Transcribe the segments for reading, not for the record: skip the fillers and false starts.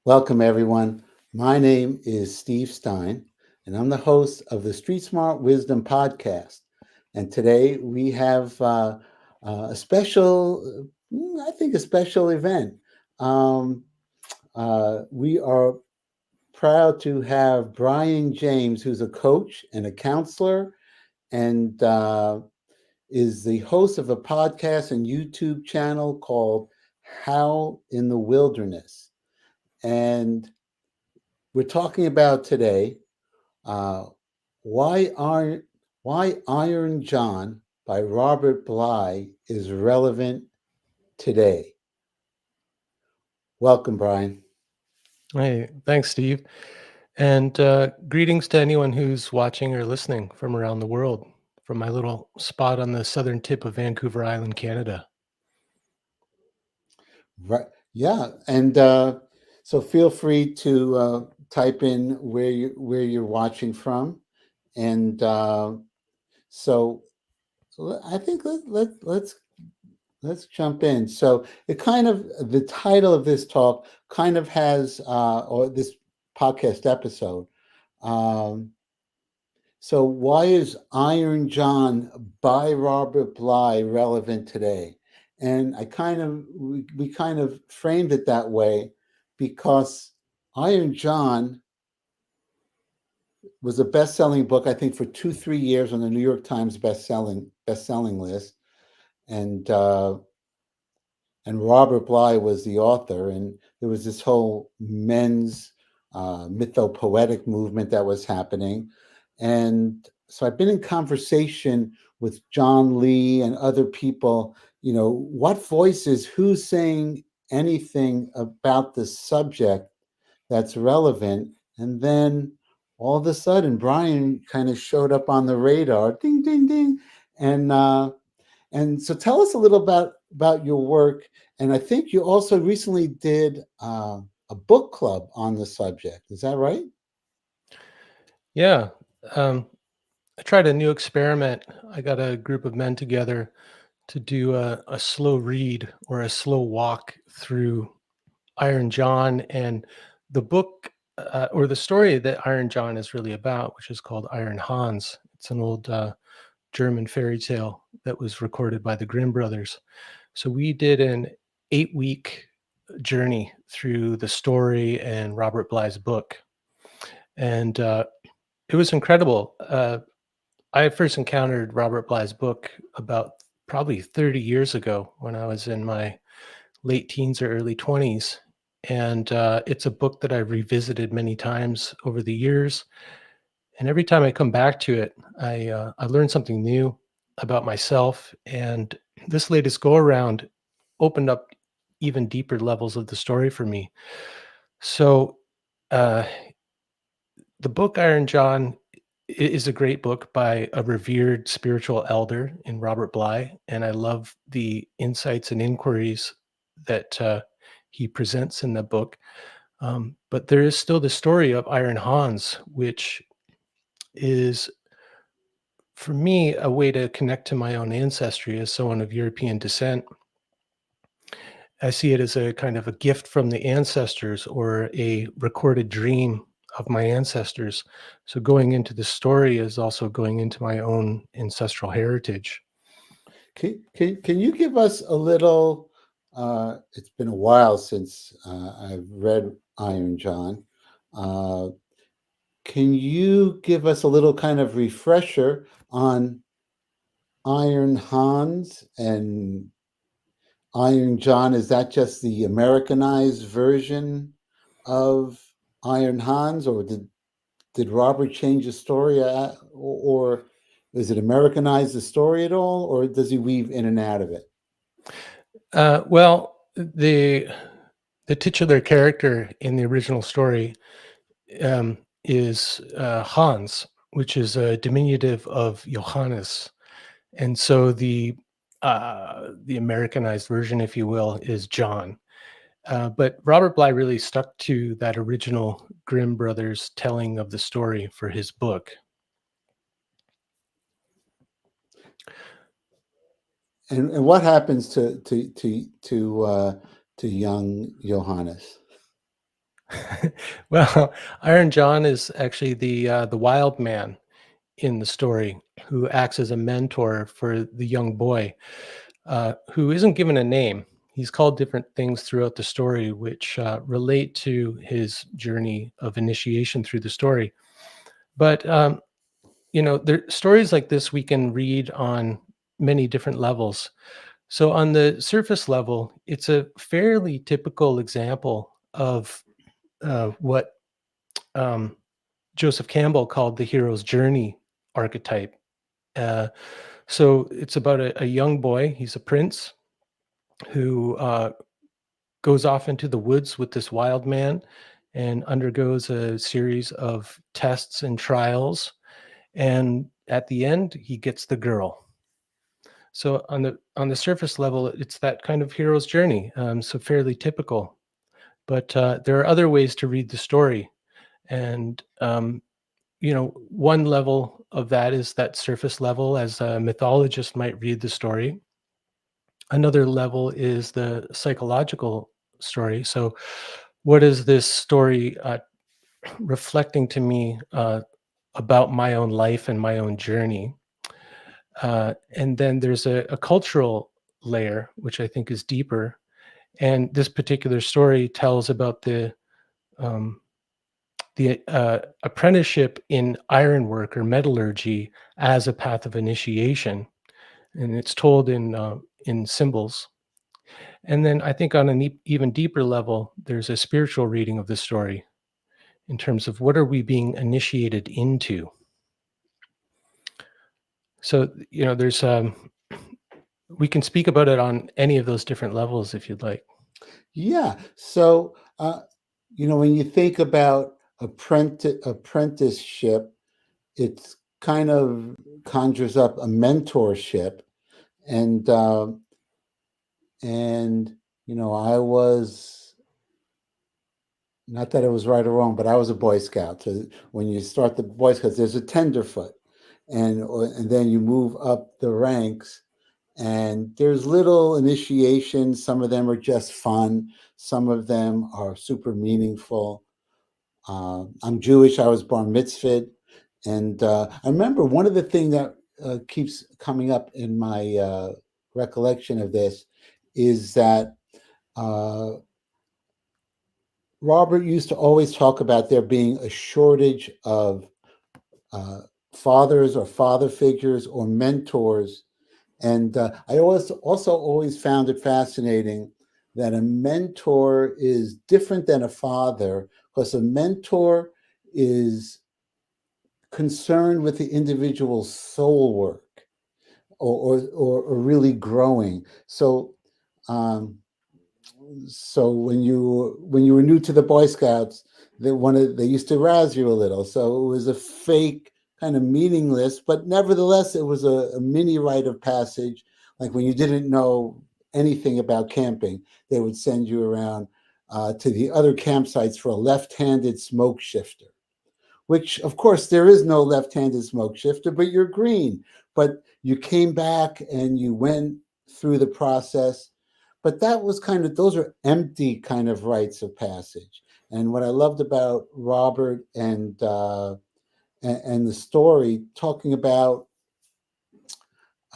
Welcome, everyone. My name is Steve Stein, and I'm the host of the Street Smart Wisdom podcast. And today we have a special, I think, a special event. Um, we are proud to have Brian James, who's a coach and a counselor, and is the host of a podcast and YouTube channel called How in the Wilderness. And we're talking about today uh, why Iron why Iron John by Robert Bly is relevant today. Welcome, Brian. Hey, thanks, Steve. And greetings to anyone who's watching or listening from around the world, from my little spot on the southern tip of Vancouver Island, Canada. Right? Yeah, and so feel free to type in where you're watching from, and so I think let's jump in. So it kind of the title of this talk kind of has or this podcast episode. Um, so why is Iron John by Robert Bly relevant today? And we kind of framed it that way because Iron John was a best-selling book, I think, for 2-3 years on the New York Times best-selling list, and and Robert Bly was the author, and there was this whole men's mythopoetic movement that was happening, and so I've been in conversation with John Lee and other people. You know, what voices, who's saying anything about the subject that's relevant, and then all of a sudden Brian kind of showed up on the radar, ding, ding, ding, and so tell us a little about your work. And I think you also recently did a book club on the subject. Is that right? Yeah, um, I tried a new experiment. I got a group of men together to do a slow read or a slow walk through Iron John and the book or the story that Iron John is really about, which is called Iron Hans. It's an old German fairy tale that was recorded by the Grimm brothers. So we did an 8-week journey through the story and Robert Bly's book, and it was incredible. I first encountered Robert Bly's book about probably 30 years ago when I was in my late teens or early 20s. And it's a book that I've revisited many times over the years. And every time I come back to it, I learn something new about myself. And this latest go around opened up even deeper levels of the story for me. So uh, the book Iron John is a great book by a revered spiritual elder in Robert Bly, and I love the insights and inquiries that he presents in the book. But there is still the story of Iron Hans, which is for me a way to connect to my own ancestry as someone of European descent. I see it as a kind of a gift from the ancestors or a recorded dream of my ancestors. So going into the story is also going into my own ancestral heritage. Can you give us a little? It's been a while since I've read Iron John. Uh, can you give us a little kind of refresher on Iron Hans and Iron John? Is that just the Americanized version of Iron Hans, or did Robert change the story, or is it Americanize the story at all, or does he weave in and out of it? Well, the titular character in the original story is Hans, which is a diminutive of Johannes, and so the Americanized version, if you will, is John. But Robert Bly really stuck to that original Grimm brothers telling of the story for his book. And what happens to young Johannes? Well, Iron John is actually the wild man in the story who acts as a mentor for the young boy who isn't given a name. He's called different things throughout the story, which relate to his journey of initiation through the story. But there stories like this we can read on many different levels. So on the surface level, it's a fairly typical example of what um, Joseph Campbell called the hero's journey archetype. Uh, so it's about a young boy. He's a prince who goes off into the woods with this wild man and undergoes a series of tests and trials. And at the end, he gets the girl. So on the surface level, it's that kind of hero's journey. So fairly typical. But there are other ways to read the story, and one level of that is that surface level, as a mythologist might read the story. Another level is the psychological story. So, what is this story reflecting to me about my own life and my own journey? And then there's a cultural layer, which I think is deeper. And this particular story tells about um, the apprenticeship in ironwork or metallurgy as a path of initiation, and it's told in symbols. And then I think on an even deeper level, there's a spiritual reading of the story in terms of what are we being initiated into. So there's we can speak about it on any of those different levels if you'd like. Yeah. So, when you think about apprenticeship, it's kind of conjures up a mentorship, and and I was, not that it was right or wrong, but I was a Boy Scout. So when you start the Boy Scouts, there's a tenderfoot, and then you move up the ranks, and there's little initiations. Some of them are just fun. Some of them are super meaningful. I'm Jewish. I was bar mitzvahed, and I remember one of the things that keeps coming up in my recollection of this is that uh, Robert used to always talk about there being a shortage of uh, fathers or father figures or mentors. And I also always found it fascinating that a mentor is different than a father, because a mentor is concerned with the individual's soul work, or really growing. Um, so when you were new to the Boy Scouts, they used to razz you a little. So it was a fake, kind of meaningless, but nevertheless it was a mini rite of passage. Like when you didn't know anything about camping, they would send you around to the other campsites for a left-handed smoke shifter, which of course there is no left-handed smoke shifter, but you're green. But you came back and you went through the process. But that was those are empty kind of rites of passage. And what I loved about Robert and the story, talking about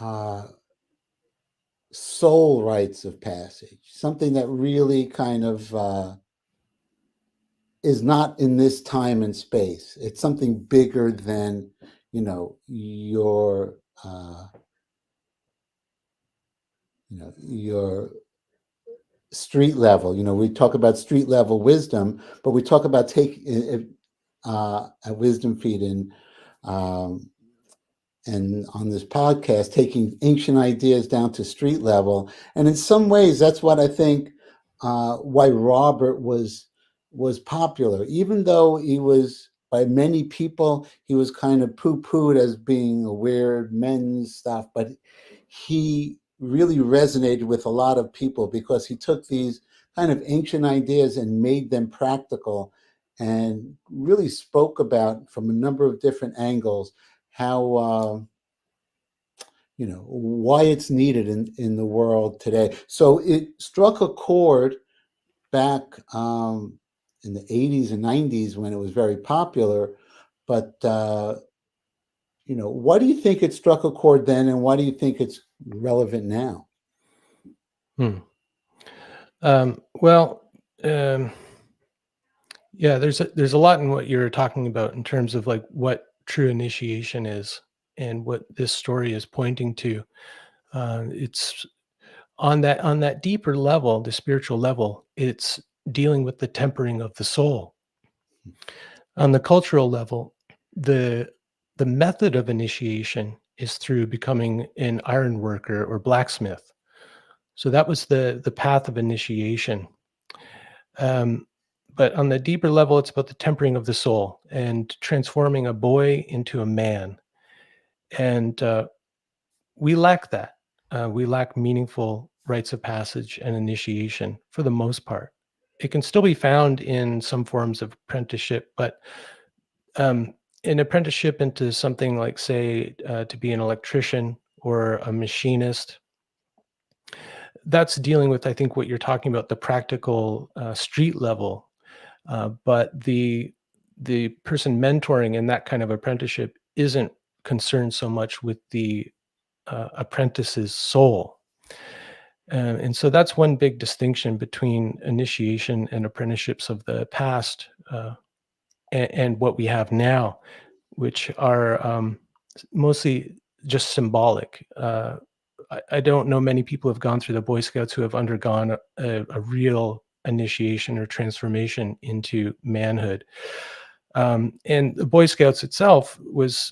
uh, soul rites of passage, something that really kind of is not in this time and space. It's something bigger than your your street level. We talk about street level wisdom, but we talk about a wisdom feed um, and on this podcast, taking ancient ideas down to street level. And in some ways, that's what I think why Robert was popular, even though he was, by many people, he was kind of poo-pooed as being a weird men's stuff. But he really resonated with a lot of people because he took these kind of ancient ideas and made them practical, and really spoke about, from a number of different angles, how why it's needed in the world today. So it struck a chord back in the 80s and 90s when it was very popular. But why do you think it struck a chord then, and why do you think it's relevant now? Hmm. Well, yeah, there's a lot in what you're talking about in terms of like what true initiation is and what this story is pointing to. It's on that deeper level, the spiritual level. It's dealing with the tempering of the soul. On the cultural level, the the method of initiation is through becoming an iron worker or blacksmith. So that was the path of initiation. Um, but on the deeper level, it's about the tempering of the soul and transforming a boy into a man. And we lack that. We lack meaningful rites of passage and initiation for the most part. It can still be found in some forms of apprenticeship, but um, an apprenticeship into something like, say, to be an electrician or a machinist, that's dealing with, I think, what you're talking about, the practical street level. But the person mentoring in that kind of apprenticeship isn't concerned so much with the apprentice's soul. And so that's one big distinction between initiation and apprenticeships of the past and what we have now, which are mostly just symbolic. I don't know many people who have gone through the Boy Scouts who have undergone a real initiation or transformation into manhood. And the Boy Scouts itself was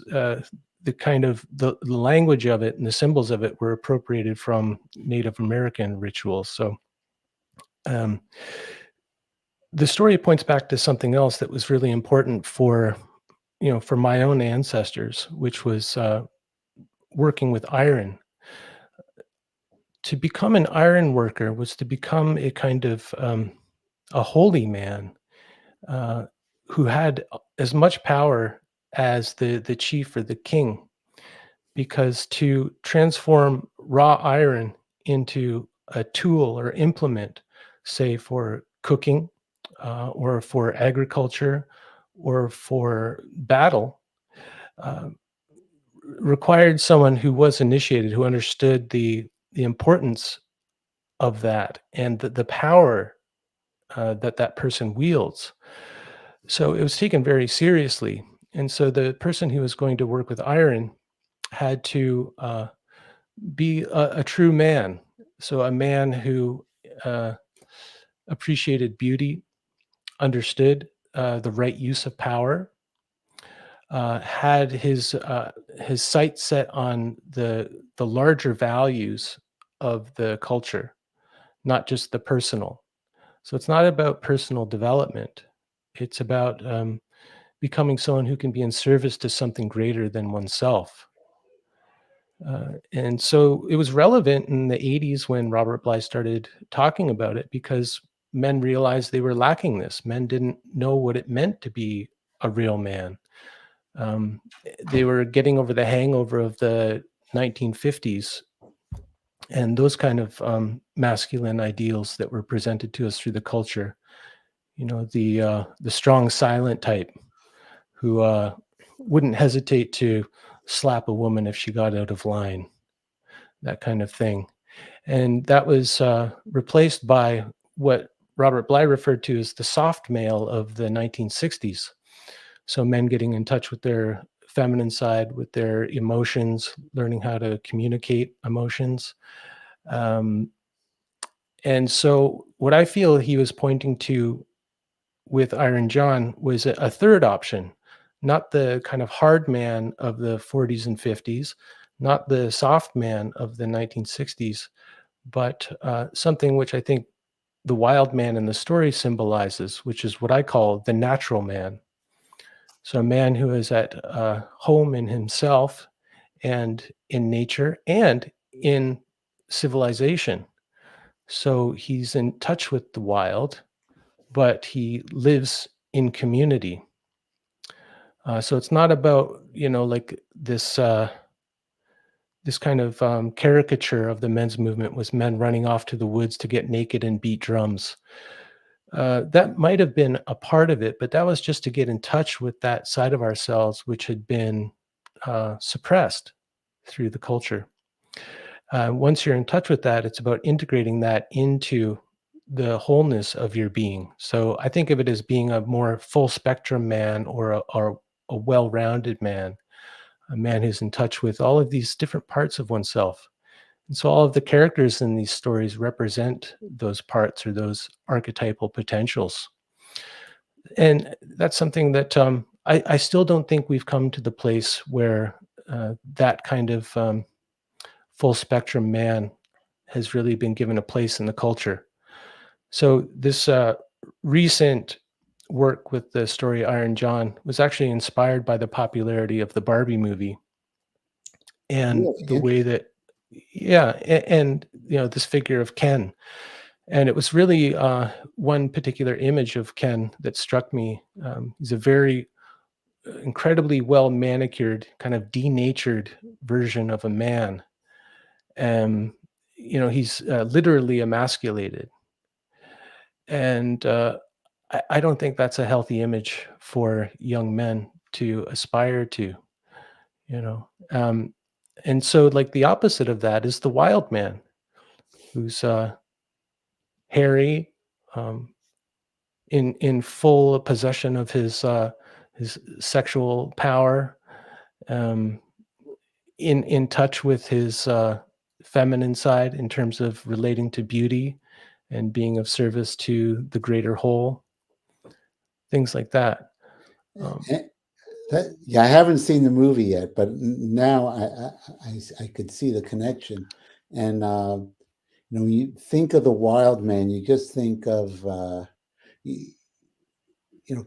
the kind of the language of it and the symbols of it were appropriated from Native American rituals. So um, the story points back to something else that was really important for for my own ancestors, which was working with iron. To become an iron worker was to become a kind of a holy man uh, who had as much power as the chief or the king, because to transform raw iron into a tool or implement, say for cooking or for agriculture or for battle, uh, required someone who was initiated, who understood the importance of that and the power that that person wields. So it was taken very seriously. And so the person who was going to work with iron had to be a true man. So a man who uh, appreciated beauty, understood the right use of power, had his sights set on the larger values of the culture, not just the personal. So it's not about personal development. It's about becoming someone who can be in service to something greater than oneself. And so it was relevant in the 80s when Robert Bly started talking about it because men realized they were lacking this. Men didn't know what it meant to be a real man. Um, they were getting over the hangover of the 1950s and those kind of masculine ideals that were presented to us through the culture. The strong, silent type who wouldn't hesitate to slap a woman if she got out of line, that kind of thing. And that was replaced by what Robert Bly referred to as the soft male of the 1960s. So men getting in touch with their feminine side, with their emotions, learning how to communicate emotions. Um, and so what I feel he was pointing to with Iron John was a third option, not the kind of hard man of the 40s and 50s, not the soft man of the 1960s, but something which I think the wild man in the story symbolizes, which is what I call the natural man. So a man who is at home in himself and in nature and in civilization. So he's in touch with the wild, but he lives in community. So it's not about like this kind of caricature of the men's movement was men running off to the woods to get naked and beat drums. That might have been a part of it, but that was just to get in touch with that side of ourselves which had been suppressed through the culture. Once you're in touch with that, it's about integrating that into the wholeness of your being. So I think of it as being a more full spectrum man, or a well-rounded man, a man who's in touch with all of these different parts of oneself. And so all of the characters in these stories represent those parts or those archetypal potentials. And that's something that I still don't think we've come to the place where that kind of full spectrum man has really been given a place in the culture. So this recent work with the story Iron John was actually inspired by the popularity of the Barbie movie, and Really the way interesting. that, yeah, and this figure of Ken. And it was really one particular image of Ken that struck me. He's a very incredibly well manicured, kind of denatured version of a man. Um, he's literally emasculated, and I don't think that's a healthy image for young men to aspire to. You know, um, and so like the opposite of that is the wild man, who's hairy, um, in full possession of his sexual power, um, in touch with his feminine side in terms of relating to beauty and being of service to the greater whole, things like that. Um, Eh, yeah, I haven't seen the movie yet, but now I could see the connection. And when you think of the wild man, you just think of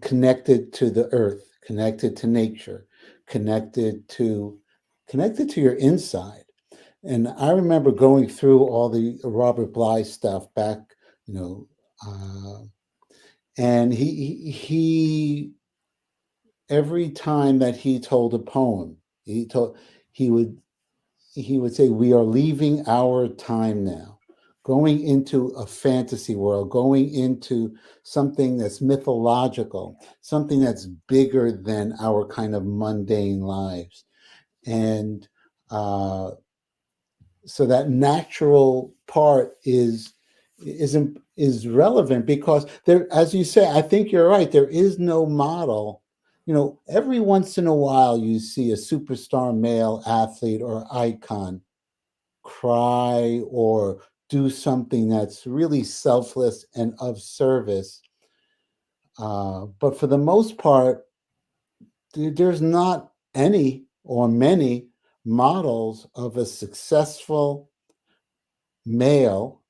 connected to the earth, connected to nature, connected to connected to your inside. And I remember going through all the Robert Bly stuff back, you know, uh, and he every time that he told a poem, he told he would he would say, "We are leaving our time now, going into a fantasy world, going into something that's mythological, something that's bigger than our kind of mundane lives." And uh, so that natural part is relevant because there, as you say, I think you're right. There is no model. Every once in a while you see a superstar male athlete or icon cry or do something that's really selfless and of service. But for the most part, there's not any or many models of a successful male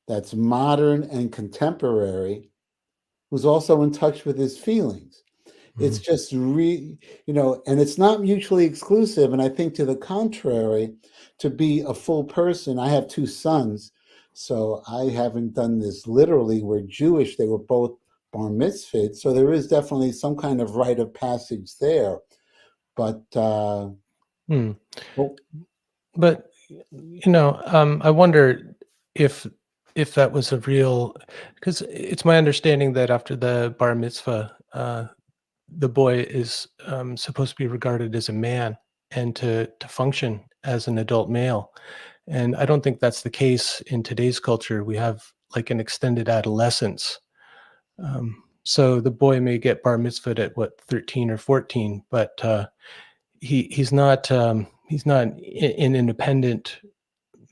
that's modern and contemporary who's also in touch with his feelings. It's mhm. just and it's not mutually exclusive. And I think to the contrary, to be a full person, I have two sons, so I haven't done this literally. We're Jewish. They were both bar mitzvahed. So there is definitely some kind of rite of passage there. But, Hmm. well, But I wonder if if that was a real, because it's my understanding that after the bar mitzvah, the boy is supposed to be regarded as a man and to function as an adult male. And I don't think that's the case in today's culture. We have like an extended adolescence. So the boy may get bar mitzvahed at what, 13 or 14, but he's not an independent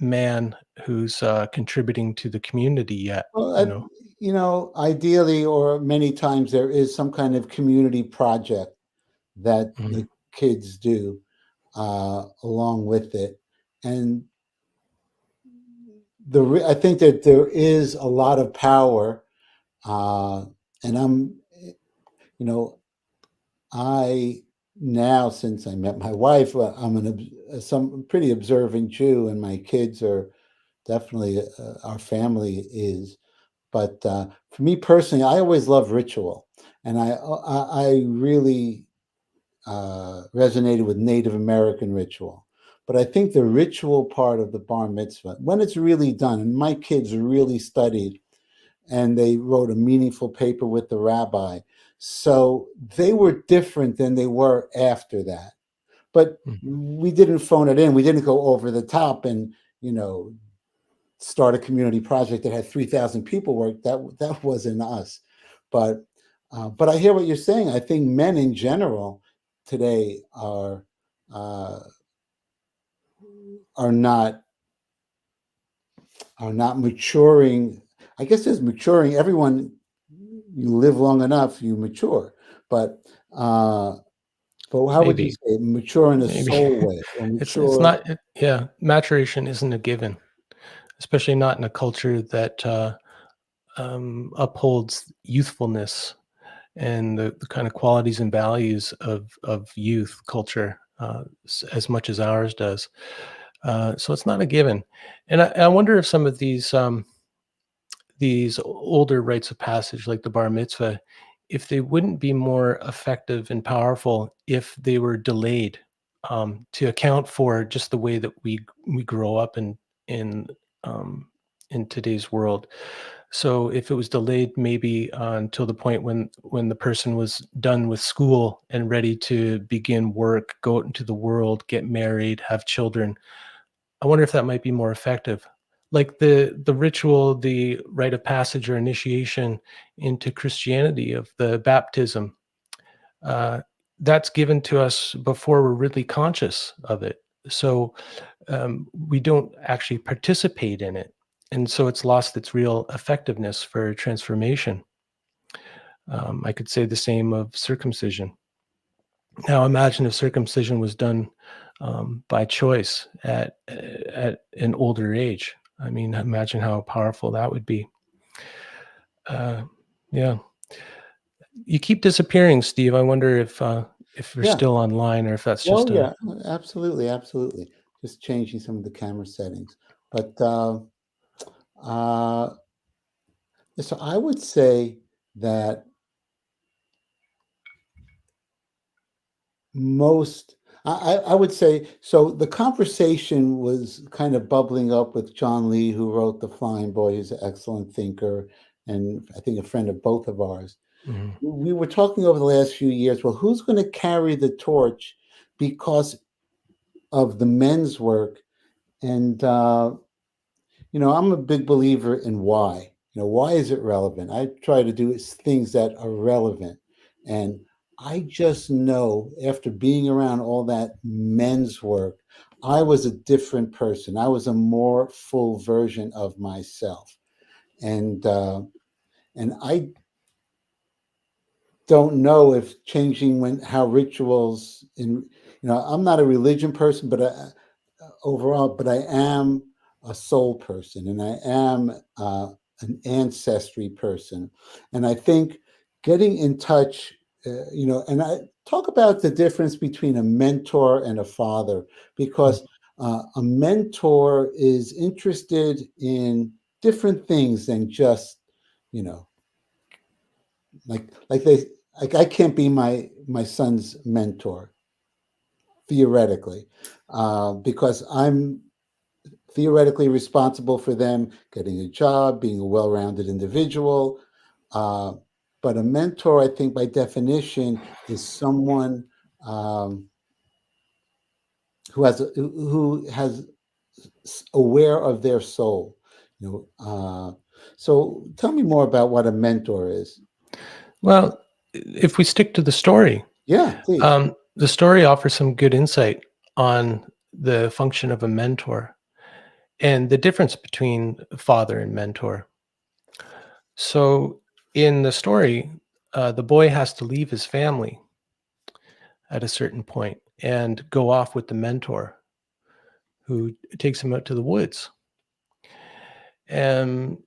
man who's contributing to the community yet. well, You know. ideally, or many times, there is some kind of community project that Mhm. the kids do along with it. And I think that there is a lot of power, uh, and you know, I now, since I met my wife, I'm some pretty observant Jew, and my kids are definitely our family is. But for me personally, I always love ritual, and I really resonated with Native American ritual. But I think the ritual part of the bar mitzvah, when it's really done, and my kids really studied and they wrote a meaningful paper with the rabbi. So they were different than they were after that. But Mm. we didn't phone it in. We didn't go over the top and, you know, start a community project that had 3,000 people work. That wasn't us. But but I hear what you're saying. I think men in general today uh, are not are not maturing. I guess it's maturing. Everyone, you live long enough, you mature. But uh, but how would you Maybe, say mature in a maybe soul way or it's mature? not. Yeah, maturation isn't a given, especially not in a culture that upholds youthfulness and the kind of qualities and values of youth culture as much as ours does. So it's not a given, and I wonder if some of these older rites of passage, like the bar mitzvah, if they wouldn't be more effective and powerful if they were delayed, to account for just the way that we grow up in um, in today's world. So if it was delayed maybe until the point when the person was done with school and ready to begin work, go out into the world, get married, have children, I wonder if that might be more effective. Like the ritual, the rite of passage or initiation into Christianity of the baptism, uh, that's given to us before we're really conscious of it. So we don't actually participate in it, and so it's lost its real effectiveness for transformation. I could say the same of circumcision. Now, imagine if circumcision was done by choice at an older age. I mean, imagine how powerful that would be. Uh, yeah, you keep disappearing, Steve. I wonder if you're Yeah. still online or if that's Well, just a. yeah, absolutely, absolutely. Just changing some of the camera settings. But uh, so I would say that most, I would say, so the conversation was kind of bubbling up with John Lee, who wrote The Flying Boy. He's an excellent thinker and I think a friend of both of ours. Mhm. We were talking over the last few years, well, who's going to carry the torch because of the men's work? And you know, I'm a big believer in why. You know, why is it relevant? I try to do things that are relevant. And I just know after being around all that men's work, I was a different person. I was a more full version of myself. And and I don't know if changing when how rituals in, you know, I'm not a religion person, but overall, but I am a soul person and I am an ancestry person. And I think getting in touch, you know, and I talk about the difference between a mentor and a father, because a mentor is interested in different things than just, you know, like they, like I can't be my son's mentor theoretically, because I'm theoretically responsible for them getting a job, being a well-rounded individual. Uh, but a mentor, I think, by definition, is someone um, who has aware of their soul. You know, so tell me more about what a mentor is. Well, if we stick to the story, Yeah, please. the story offers some good insight on the function of a mentor and the difference between father and mentor. So, in the story, the boy has to leave his family at a certain point and go off with the mentor who takes him out to the woods. And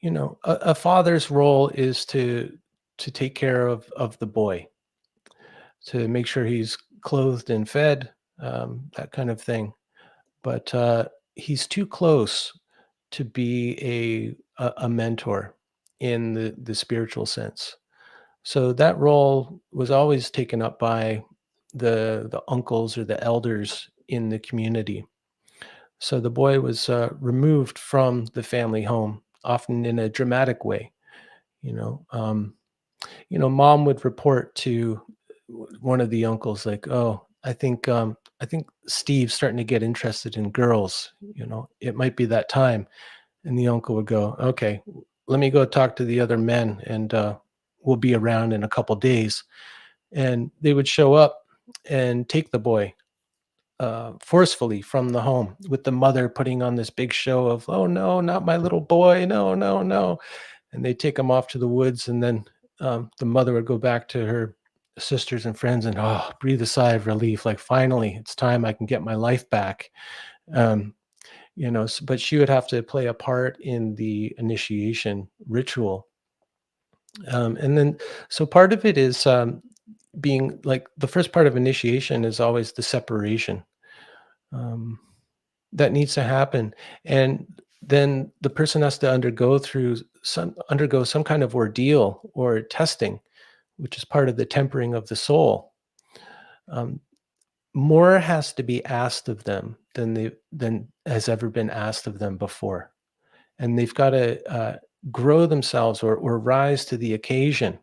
you know, a father's role is to take care of the boy, to make sure he's clothed and fed, that kind of thing. But he's too close to be a mentor in the spiritual sense. So that role was always taken up by the uncles or the elders in the community. So the boy was removed from the family home often in a dramatic way. You know, mom would report to one of the uncles like, "Oh, I think Steve's starting to get interested in girls. It might be that time." And the uncle would go, "Okay, let me go talk to the other men, and we'll be around in a couple days." And they would show up and take the boy forcefully from the home, with the mother putting on this big show of, "Oh no, not my little boy! No, no, no!" And they take him off to the woods, and then the mother would go back to her sisters and friends and, oh, breathe a sigh of relief, like, finally, it's time I can get my life back. Um, but she would have to play a part in the initiation ritual. And then, so part of it is being like, the first part of initiation is always the separation. Um, that needs to happen. And then the person has to undergo some kind of ordeal or testing, which is part of the tempering of the soul. Um, More has to be asked of them than has ever been asked of them before, and they've got to grow themselves or rise to the occasion.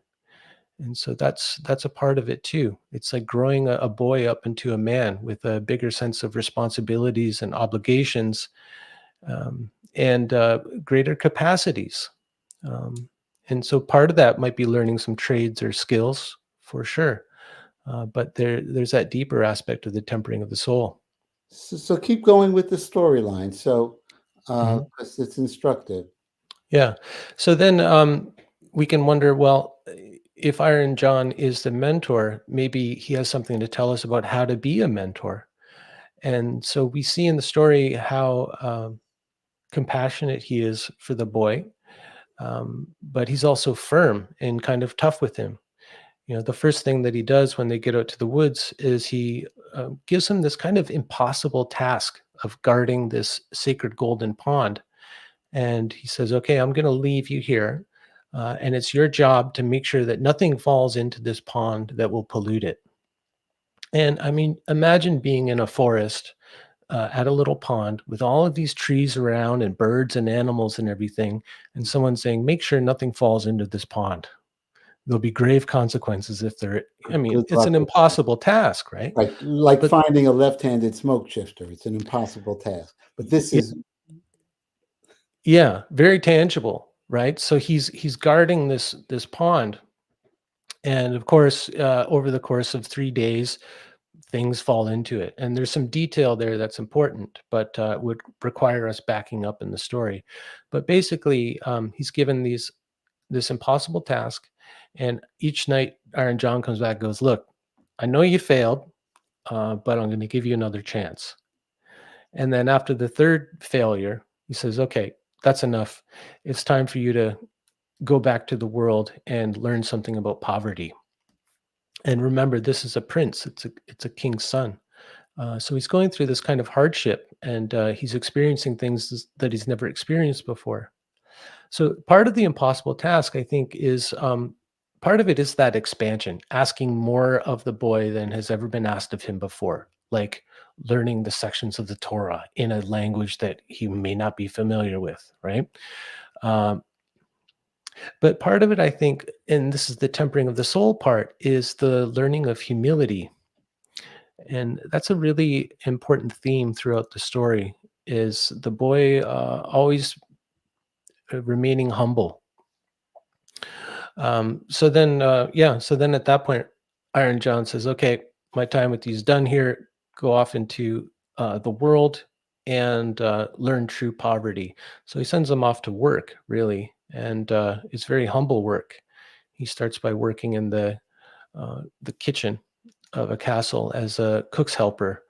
And so that's a part of it too. It's like growing a boy up into a man with a bigger sense of responsibilities and obligations, and greater capacities. Um, and so part of that might be learning some trades or skills, for sure. But there's that deeper aspect of the tempering of the soul. So keep going with the storyline. So, Mhm. 'cause it's instructive. Yeah. So then we can wonder, well, if Iron John is the mentor, maybe he has something to tell us about how to be a mentor. And so we see in the story how compassionate he is for the boy, but he's also firm and kind of tough with him. The first thing that he does when they get out to the woods is he gives him this kind of impossible task of guarding this sacred golden pond. And he says, "Okay, I'm going to leave you here. And it's your job to make sure that nothing falls into this pond that will pollute it." And I mean, imagine being in a forest at a little pond with all of these trees around and birds and animals and everything, and someone saying, "Make sure nothing falls into this pond. There'll be grave consequences if there." I mean, Good it's luck an with that. impossible task, right? Like But finding a left-handed smoke shifter. It's an impossible task. But this y- is yeah, very tangible, right? So he's guarding this pond, and of course, over the course of 3 days, things fall into it. And there's some detail there that's important, but would require us backing up in the story. But basically, he's given this impossible task, and each night, Iron John comes back and goes, "Look, I know you failed, but I'm going to give you another chance." And then after the third failure, he says, "Okay, that's enough. It's time for you to go back to the world and learn something about poverty. And remember, this is a prince. It's a king's son." So he's going through this kind of hardship, and he's experiencing things that he's never experienced before. So part of the impossible task, I think, is part of it is that expansion, asking more of the boy than has ever been asked of him before, like learning the sections of the Torah in a language that he may not be familiar with, right? Um, but part of it, I think, and this is the tempering of the soul part, is the learning of humility. And that's a really important theme throughout the story, is the boy always remaining humble. So then at that point, Iron John says, "Okay, my time with you is done here. Go off into the world and learn true poverty." So he sends them off to work, really, and it's very humble work. He starts by working in the kitchen of a castle as a cook's helper,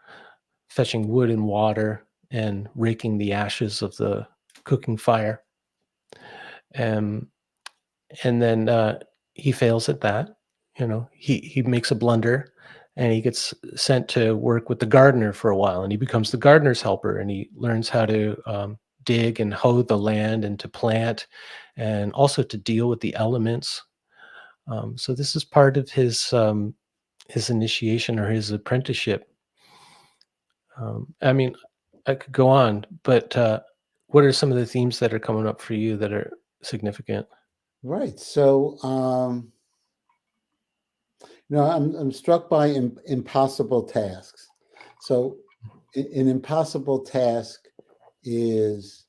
fetching wood and water and raking the ashes of the cooking fire. Um, and then he fails at that. He makes a blunder, and he gets sent to work with the gardener for a while, and he becomes the gardener's helper, and he learns how to dig and hoe the land and to plant, and also to deal with the elements. So this is part of his initiation or his apprenticeship. I mean, I could go on, but what are some of the themes that are coming up for you that are significant? Right. So, I'm struck by impossible tasks. So, an impossible task is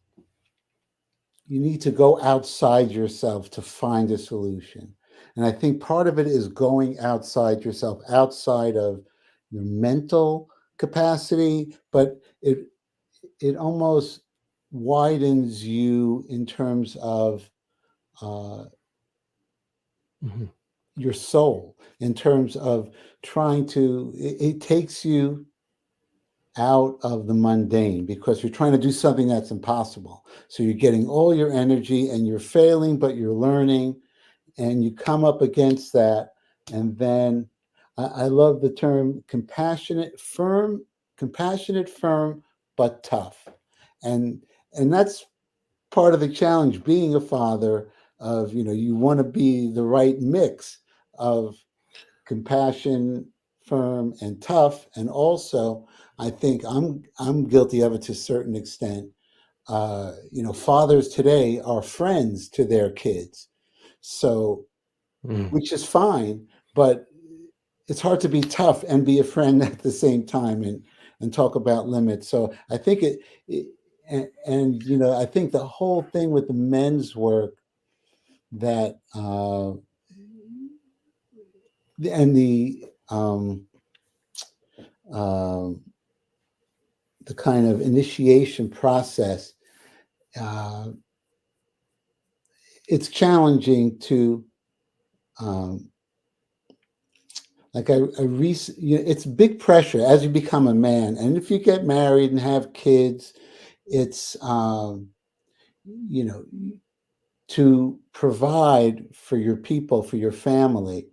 you need to go outside yourself to find a solution. And I think part of it is going outside yourself, outside of your mental capacity, but it almost widens you in terms of uh, Mhm. your soul, in terms of it takes you out of the mundane because you're trying to do something that's impossible. So you're getting all your energy and you're failing, but you're learning, and you come up against that. And then I love the term compassionate, firm, but tough. And that's part of the challenge being a father of, you want to be the right mix of compassion, firm, and tough. And also, I think I'm guilty of it to a certain extent. Fathers today are friends to their kids, so Mm. which is fine, but it's hard to be tough and be a friend at the same time, and talk about limits. So I think it and I think the whole thing with the men's work that and um, the kind of initiation process, uh, it's challenging to um, like it's big pressure as you become a man, and if you get married and have kids, it's you know to provide for your people, for your family.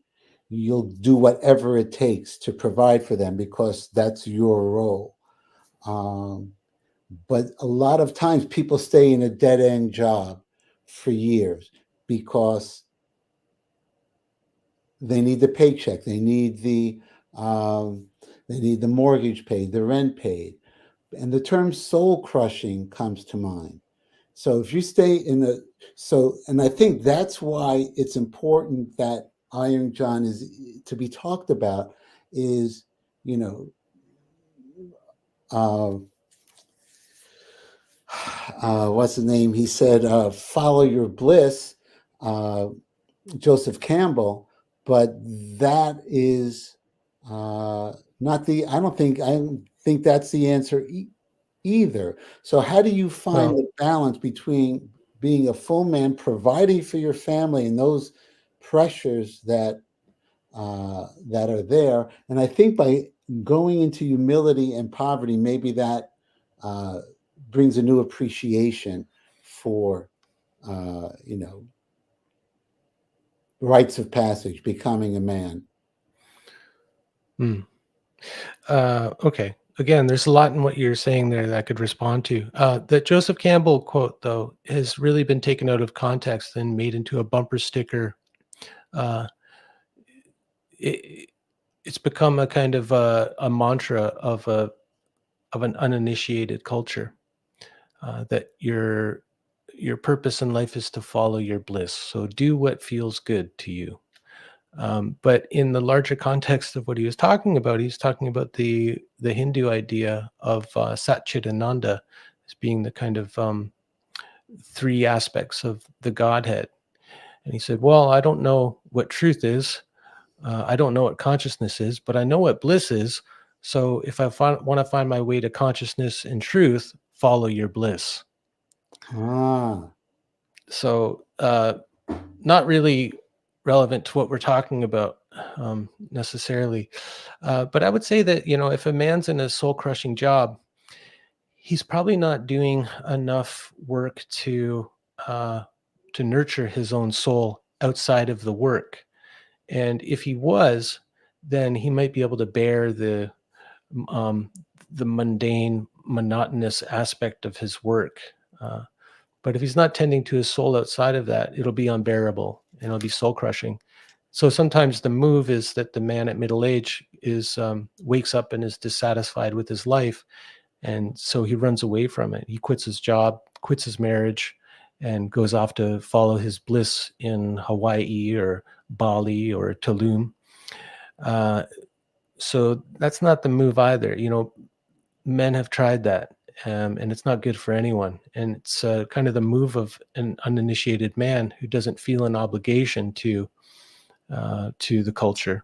You'll do whatever it takes to provide for them because that's your role. um, but a lot of times people stay in a dead end job for years because they need the paycheck, um, they need the mortgage paid, the rent paid, and the term soul crushing comes to mind. So if you stay in a and I think that's why it's important that Iron John is to be talked about. Is you know uh, what's the name? He said, "Follow your bliss." Uh, Joseph Campbell, but that is not the. I don't think that's the answer either. So how do you find Well, the balance between being a full man, providing for your family, and those pressures that are there? And I think by going into humility and poverty, maybe that uh, brings a new appreciation for uh, you know rites of passage, becoming a man. mm. Okay. Again, there's a lot in what you're saying there that I could respond to. That Joseph Campbell quote, though, has really been taken out of context and made into a bumper sticker. Uh, it, it's become a kind of a mantra of an uninitiated culture, that your purpose in life is to follow your bliss. So do what feels good to you. But in the larger context of what he was talking about, he's talking about the Hindu idea of Satchitananda as being the kind of three aspects of the Godhead. And he said, "Well, I don't know what truth is. I don't know what consciousness is, but I know what bliss is. So if I want to find my way to consciousness and truth, follow your bliss." Ah, So not really relevant to what we're talking about necessarily. But I would say that, if a man's in a soul crushing job, he's probably not doing enough work uh, to nurture his own soul outside of the work. And if he was, then he might be able to bear um, the mundane, monotonous aspect of his work. Uh, but if he's not tending to his soul outside of that, it'll be unbearable and it'll be soul crushing. So sometimes the move is that the man at middle age is wakes up and is dissatisfied with his life, and so he runs away from it. He quits his job, quits his marriage and goes off to follow his bliss in Hawaii or Bali or Tulum. Uh, so that's not the move either. Men have tried that, and it's not good for anyone. And it's kind of the move of an uninitiated man who doesn't feel an obligation to the culture.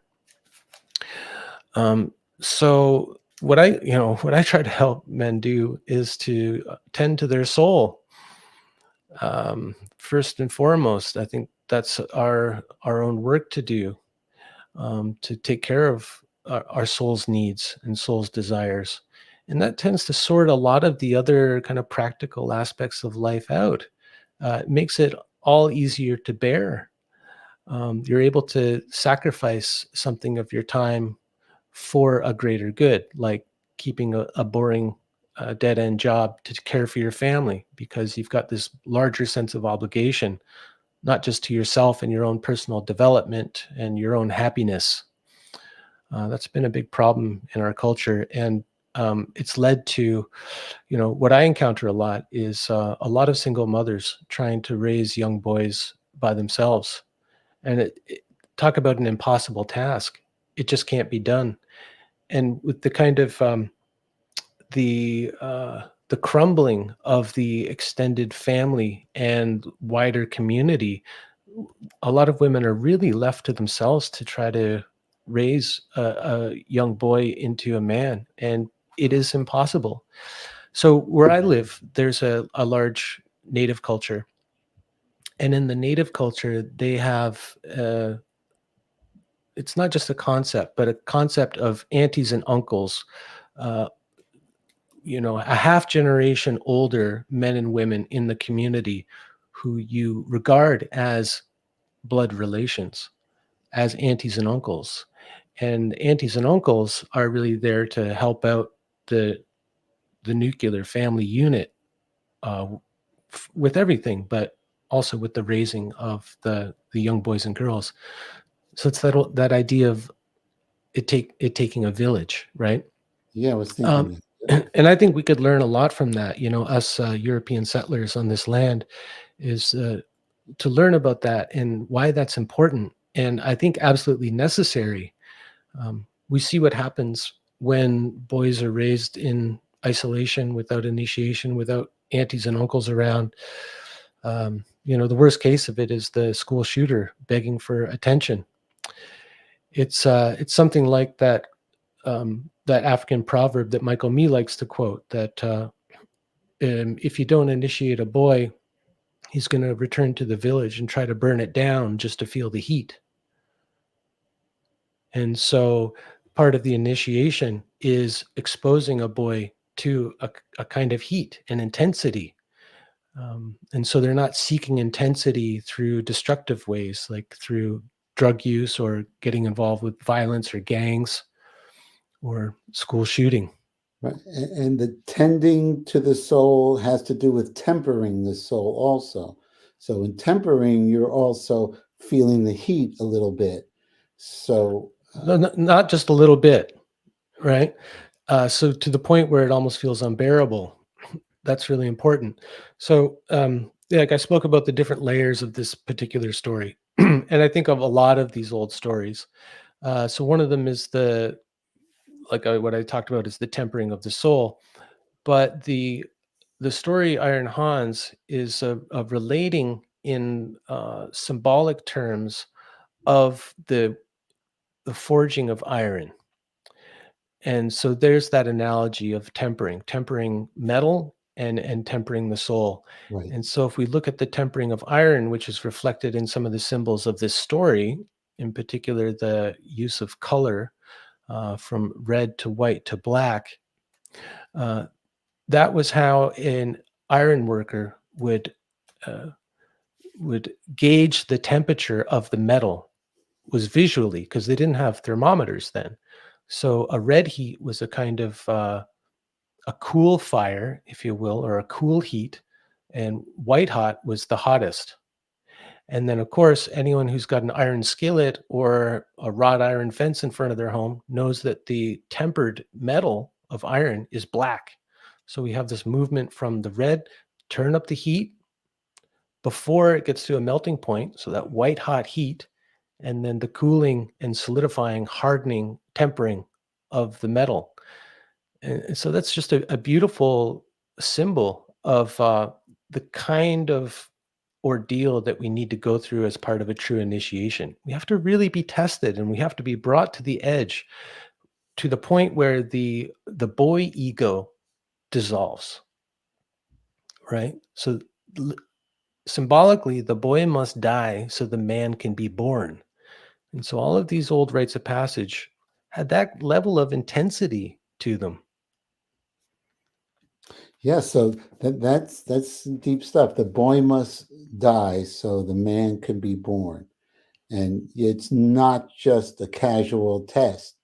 So what I try to help men do is to tend to their soul. First and foremost, I think that's our own work to do, to take care of our soul's needs and soul's desires. And that tends to sort a lot of the other kind of practical aspects of life out. It makes it all easier to bear. You're able to sacrifice something of your time for a greater good, like keeping a boring dead end job to care for your family, because you've got this larger sense of obligation, not just to yourself and your own personal development and your own happiness. That's been a big problem in our culture. And it's led to, what I encounter a lot is a lot of single mothers trying to raise young boys by themselves. And talk about an impossible task. It just can't be done. And with the kind of the crumbling of the extended family and wider community, a lot of women are really left to themselves to try to raise a young boy into a man, and it is impossible. So where I live, there's a large native culture, and in the native culture, they have it's not just a concept, but a concept of aunties and uncles. Uh, a half generation older men and women in the community who you regard as blood relations, as aunties and uncles. And aunties and uncles are really there to help out the nuclear family unit, uh, with everything, but also with the raising of the young boys and girls. So it's that idea of it taking a village, right? Yeah, I was thinking Um, that. Yep. and I think we could learn a lot from that. Us European settlers on this land, is to learn about that and why that's important. And I think absolutely necessary. We see what happens when boys are raised in isolation, without initiation, without aunties and uncles around. The worst case of it is the school shooter begging for attention. It's something like that African proverb that Michael Mee likes to quote, that if you don't initiate a boy, he's going to return to the village and try to burn it down just to feel the heat. And so part of the initiation is exposing a boy to a kind of heat and intensity. And so they're not seeking intensity through destructive ways, like through drug use or getting involved with violence or gangs or school shooting. Right. And the tending to the soul has to do with tempering the soul also. So in tempering, you're also feeling the heat a little bit. So Not just a little bit, right? So to the point where it almost feels unbearable. That's really important. So, yeah, like I spoke about the different layers of this particular story, and I think of a lot of these old stories. So one of them is what I talked about is the tempering of the soul. But the story Iron Hans is of relating in symbolic terms of the forging of iron. And so there's that analogy of tempering metal and tempering the soul. right, And so if we look at the tempering of iron, which is reflected in some of the symbols of this story, in particular the use of color, from red to white to black, uh, that was how an iron worker uh, would gauge the temperature of the metal, was visually, because they didn't have thermometers then. So a red heat was a kind of a cool fire, if you will, or a cool heat, and white hot was the hottest. And then, of course, anyone who's got an iron skillet or a wrought iron fence in front of their home knows that the tempered metal of iron is black. So we have this movement from the red turn up the heat before it gets to a melting point, so that white hot heat, and then the cooling and solidifying, hardening, tempering of the metal. And so that's just a beautiful symbol of the kind of ordeal that we need to go through as part of a true initiation. We have to really be tested, and we have to be brought to the edge, to the point where the boy ego dissolves, right? So l- symbolically, the boy must die so the man can be born. And so all of these old rites of passage had that level of intensity to them. Yeah, so that's some deep stuff. The boy must die so the man can be born. And it's not just a casual test.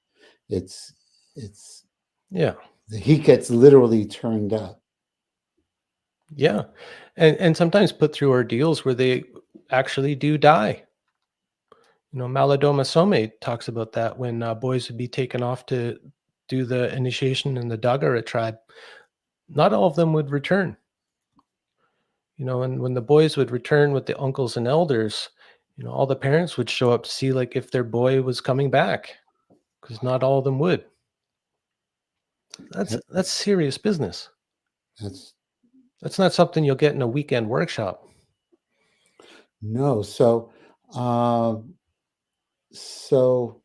It's it's Yeah. the heat gets literally turned up. Yeah. And sometimes put through ordeals where they actually do die. Malidoma Some talks about that when boys would be taken off to do the initiation in the Dagara tribe. Not all of them would return. And when the boys would return with the uncles and elders, all the parents would show up to see like if their boy was coming back, because not all of them would. That's That, that's serious business. that's That's not something you'll get in a weekend workshop. no. Um, so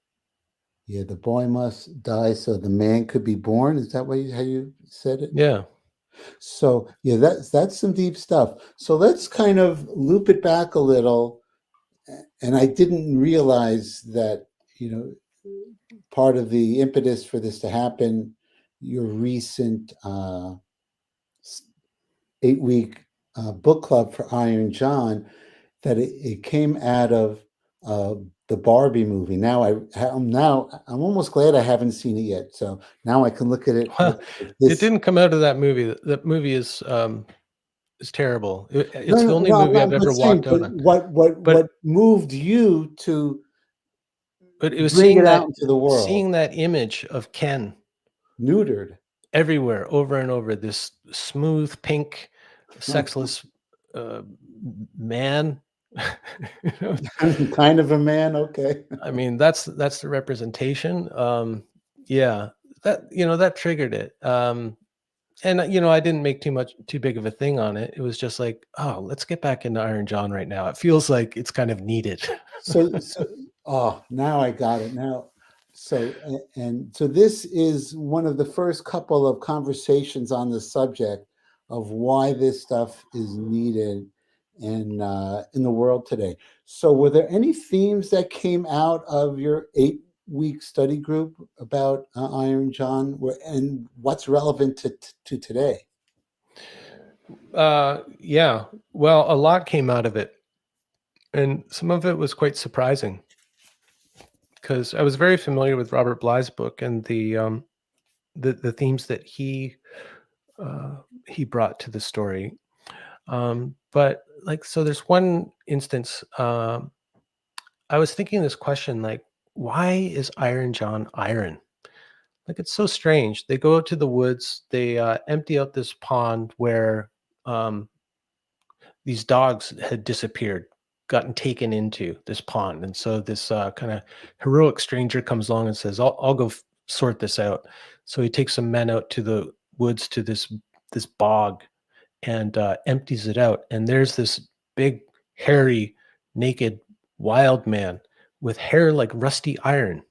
yeah, the boy must die so the man could be born. Is that how you said it? Yeah. So yeah, that's some deep stuff. So let's kind of loop it back a little. And I didn't realize that, you know, part of the impetus for this to happen, your recent 8-week book club for Iron John, that it came out of uh, the Barbie movie. I'm almost glad I haven't seen it yet. So now I can look at it with Well, it this. didn't come out of that movie. That movie is terrible. No, It's the no, only no. movie I'm I've not ever saying, walked but out on. what But moved you to it was bring it out into the world? seeing that image of Ken Neutered. everywhere, over and over. This smooth, pink, sexless uh, man. You know, Kind of a man. Okay. I mean, that's the representation. Yeah, that triggered it. And I didn't make too big of a thing on it. It was just like, oh, let's get back into Iron John right now. It feels like it's kind of needed. So, oh, now I got it. Now, and so this is one of the first couple of conversations on the subject of why this stuff is needed in the world today. So, were there any themes that came out of your 8-week study group about Iron John, and what's relevant to today? Yeah. Well, a lot came out of it, and some of it was quite surprising because I was very familiar with Robert Bly's book and the themes that he brought to the story. But like, so there's one instance. I was thinking this question, like, why is Iron John iron? Like, it's so strange. They go out to the woods. They empty out this pond where um, these dogs had disappeared, gotten taken into this pond. And so this kind of heroic stranger comes along and says, I'll go sort this out. So he takes some men out to the woods to this bog and empties it out. And there's this big, hairy, naked, wild man with hair like rusty iron.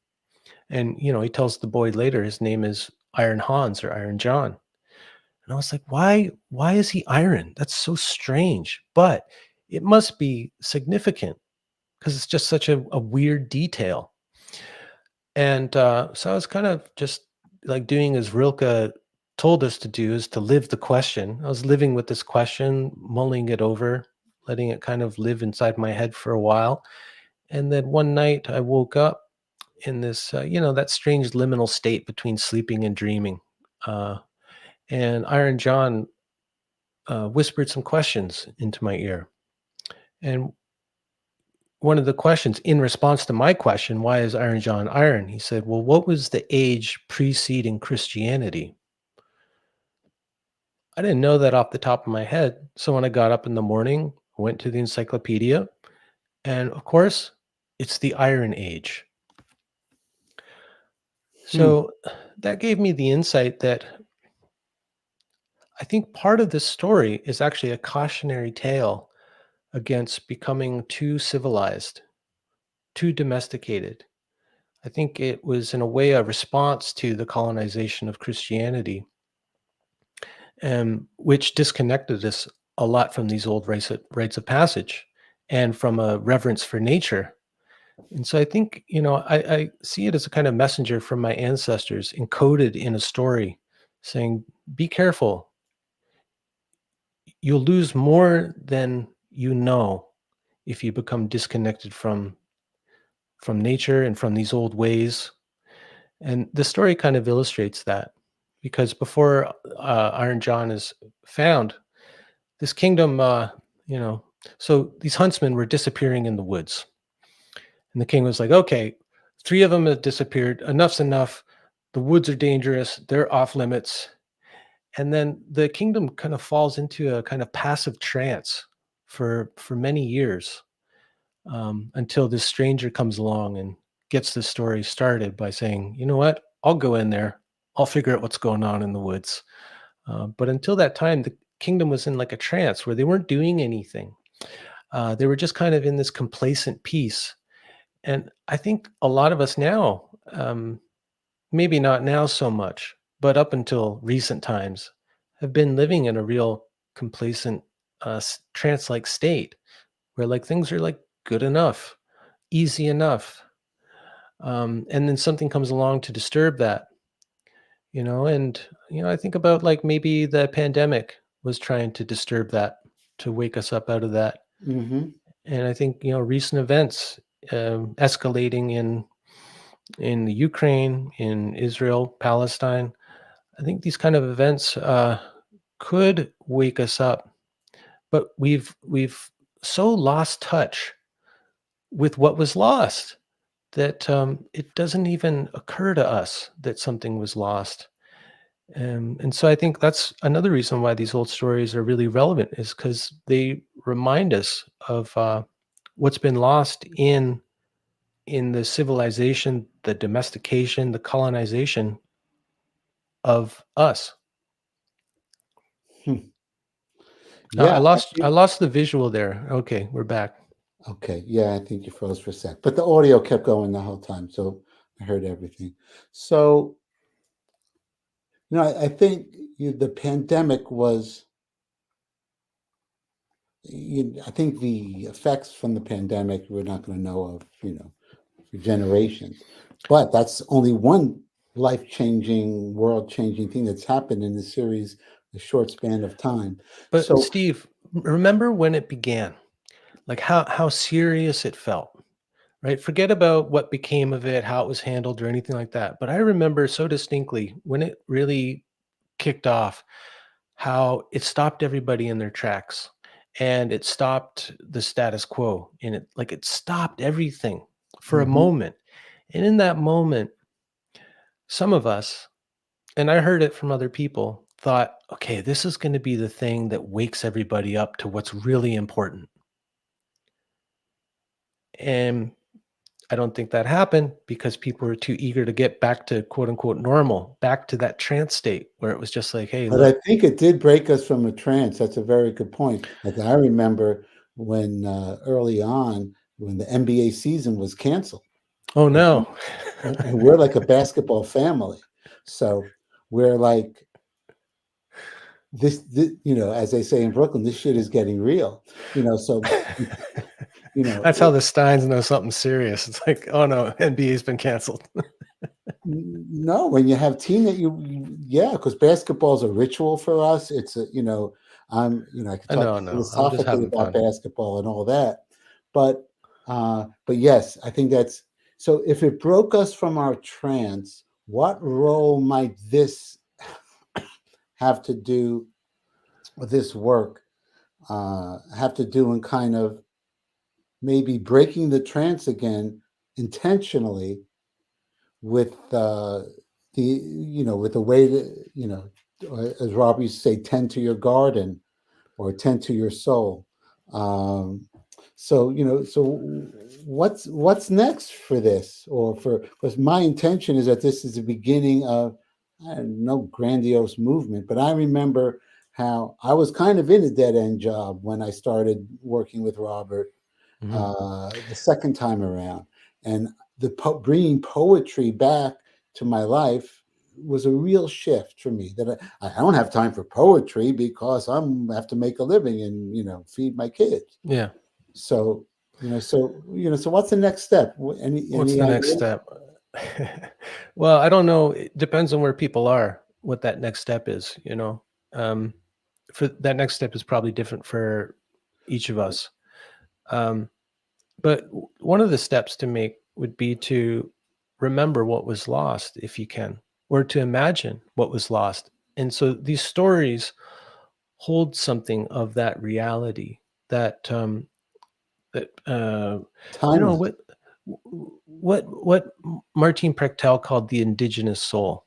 And he tells the boy later his name is Iron Hans or Iron John. And I was like, why is he iron? That's so strange. But it must be significant because it's just such a weird detail. And so I was kind of just like doing as Rilke told us to do, is to live the question. I was living with this question, mulling it over, letting it kind of live inside my head for a while. And then one night I woke up in this, that strange liminal state between sleeping and dreaming. Uh, and Iron John whispered some questions into my ear. And one of the questions, in response to my question, why is Iron John iron? He said, well, what was the age preceding Christianity? I didn't know that off the top of my head. So when I got up in the morning, I went to the encyclopedia, and of course, it's the Iron Age. Hmm. So that gave me the insight that I think part of this story is actually a cautionary tale against becoming too civilized, too domesticated. I think it was, in a way, a response to the colonization of Christianity, which disconnected us a lot from these old rites of passage and from a reverence for nature. And so I think, I see it as a kind of messenger from my ancestors encoded in a story saying, be careful. You'll lose more than you know if you become disconnected from nature and from these old ways. And the story kind of illustrates that, because before Iron John is found, this kingdom, you know, so these huntsmen were disappearing in the woods. And the king was like, okay, three of them have disappeared. Enough's enough. The woods are dangerous. They're off limits. And then the kingdom kind of falls into a kind of passive trance for many years, until this stranger comes along and gets the story started by saying, you know what, I'll go in there. I'll figure out what's going on in the woods. But until that time, the kingdom was in like a trance where they weren't doing anything. They were just kind of in this complacent peace. And I think a lot of us now, maybe not now so much, but up until recent times, have been living in a real complacent, trance like state where like things are like good enough, easy enough. And then something comes along to disturb that, and, I think about like maybe the pandemic was trying to disturb that, to wake us up out of that. Hmm. And I think, recent events, escalating in the Ukraine, in Israel, Palestine. I think these kind of events could wake us up, but we've so lost touch with what was lost that it doesn't even occur to us that something was lost. And so I think that's another reason why these old stories are really relevant, is because they remind us of what's been lost in the civilization, the domestication, the colonization of us. Hmm. I Yeah, I lost I think. lost the visual there. Okay, we're back. Okay, yeah, I think you froze for a sec, but the audio kept going the whole time, so I heard everything. So, I think the pandemic was. I think the effects from the pandemic we're not going to know of, for generations. But that's only one life-changing, world-changing thing that's happened in this series, a short span of time. But So, Steve, remember when it began? Like how serious it felt, right? Forget about what became of it, how it was handled, or anything like that. But I remember so distinctly when it really kicked off, how it stopped everybody in their tracks, and it stopped the status quo, and it stopped everything for a mhm. moment. And in that moment, some of us, and I heard it from other people, thought, okay, this is going to be the thing that wakes everybody up to what's really important. And I don't think that happened because people were too eager to get back to quote unquote normal, back to that trance state where it was just like, hey, But I look, think it did break us from a trance. That's a very good point. Like I remember when early on, when the NBA season was canceled, oh and, no. and we're like a basketball family, so we're like this, as they say in Brooklyn, this shit is getting real. So That's how it, the Steins know something's serious. It's like, oh no, NBA's been canceled. no, when you have team that yeah, because basketball is a ritual for us. It's I could talk No, no, I'm just philosophically having about fun. basketball and all that, but yes, I think that's so. If it broke us from our trance, what role might this have to do with this work? Have to do in kind of maybe breaking the trance again intentionally with the with the way that as Rob used to say, tend to your garden or tend to your soul. Um, so what's next for this, or for, because my intention is that this is the beginning of, I don't know, grandiose movement. But I remember how I was kind of in a dead end job when I started working with Robert Mhm. the second time around, and bringing poetry back to my life was a real shift for me. That I don't have time for poetry because I have to make a living and feed my kids. Yeah. So so what's the next step? What's Any the next idea? step? Well, I don't know. It depends on where people are, what that next step is, you know. Um, for that next step is probably different for each of us. Um, but one of the steps to make would be to remember what was lost if you can, or to imagine what was lost. And so these stories hold something of that reality, that that you know Timeless. what Martin Prechtel called the indigenous soul.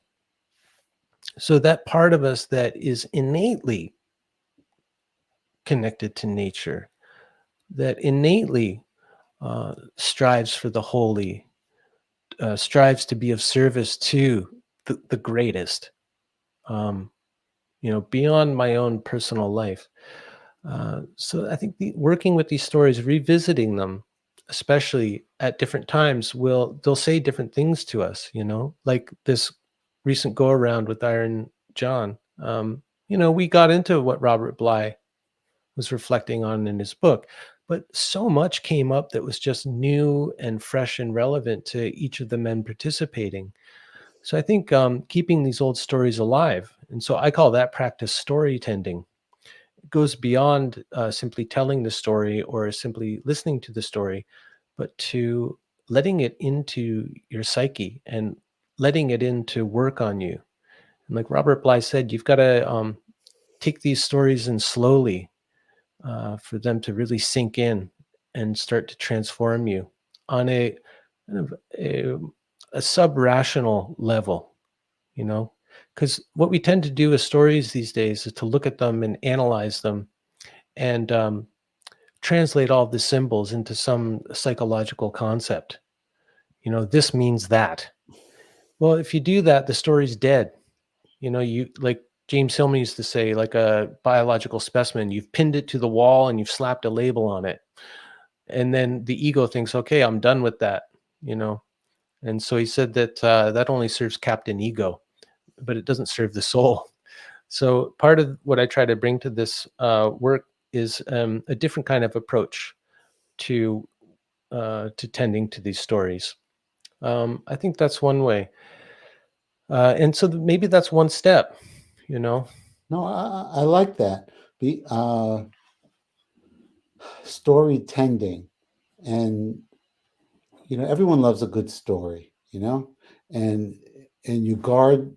So that part of us that is innately connected to nature, that innately strives for the holy, strives to be of service to the greatest, um, beyond my own personal life. So I think working with these stories, revisiting them, especially at different times, they'll say different things to us. Like this recent go around with Iron John. We got into what Robert Bly was reflecting on in his book, but so much came up that was just new and fresh and relevant to each of the men participating. So I think keeping these old stories alive, and so I call that practice story tending, goes beyond simply telling the story or simply listening to the story, but to letting it into your psyche and letting it in to work on you. And like Robert Bly said, you've got to take these stories in slowly for them to really sink in and start to transform you on kind of a sub-rational level, you know? Because what we tend to do with stories these days is to look at them and analyze them and translate all the symbols into some psychological concept. This means that. Well, if you do that, the story's dead. You like James Hillman used to say, like a biological specimen, you've pinned it to the wall and you've slapped a label on it. And then the ego thinks, okay, I'm done with that, you know. And so he said that that only serves Captain Ego, but it doesn't serve the soul. So part of what I try to bring to this work is a different kind of approach to tending to these stories. I think that's one way, and so maybe that's one step. You know, No, I like that. Be story tending, and everyone loves a good story, and you guard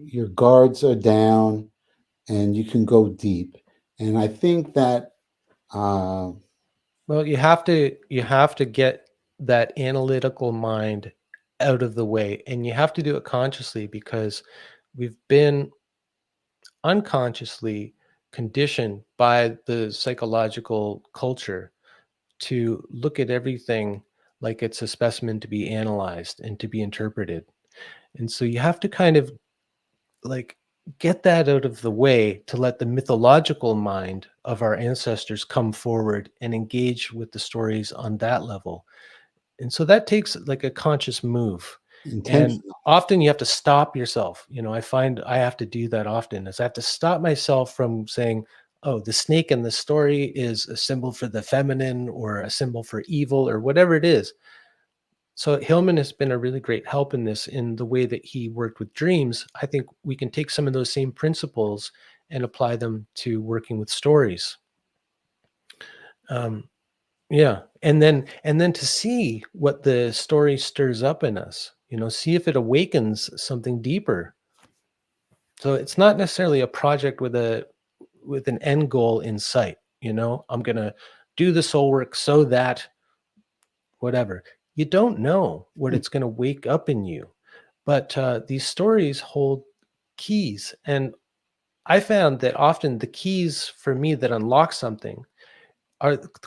your guards are down, and you can go deep. And I think that uh, well, you have to get that analytical mind out of the way, and you have to do it consciously because we've been unconsciously conditioned by the psychological culture to look at everything like it's a specimen to be analyzed and to be interpreted. And so you have to kind of like get that out of the way to let the mythological mind of our ancestors come forward and engage with the stories on that level. And so that takes like a conscious move. And intentional. often you have to stop yourself. I find I have to do that often is I have to stop myself from saying, oh, the snake in the story is a symbol for the feminine or a symbol for evil or whatever it is. So Hillman has been a really great help in this in the way that he worked with dreams. I think we can take some of those same principles and apply them to working with stories. Um, yeah, and then to see what the story stirs up in us, see if it awakens something deeper. So it's not necessarily a project with an end goal in sight. I'm gonna do the soul work so that whatever. You don't know what it's gonna wake up in you, but these stories hold keys, and I found that often the keys for me that unlock something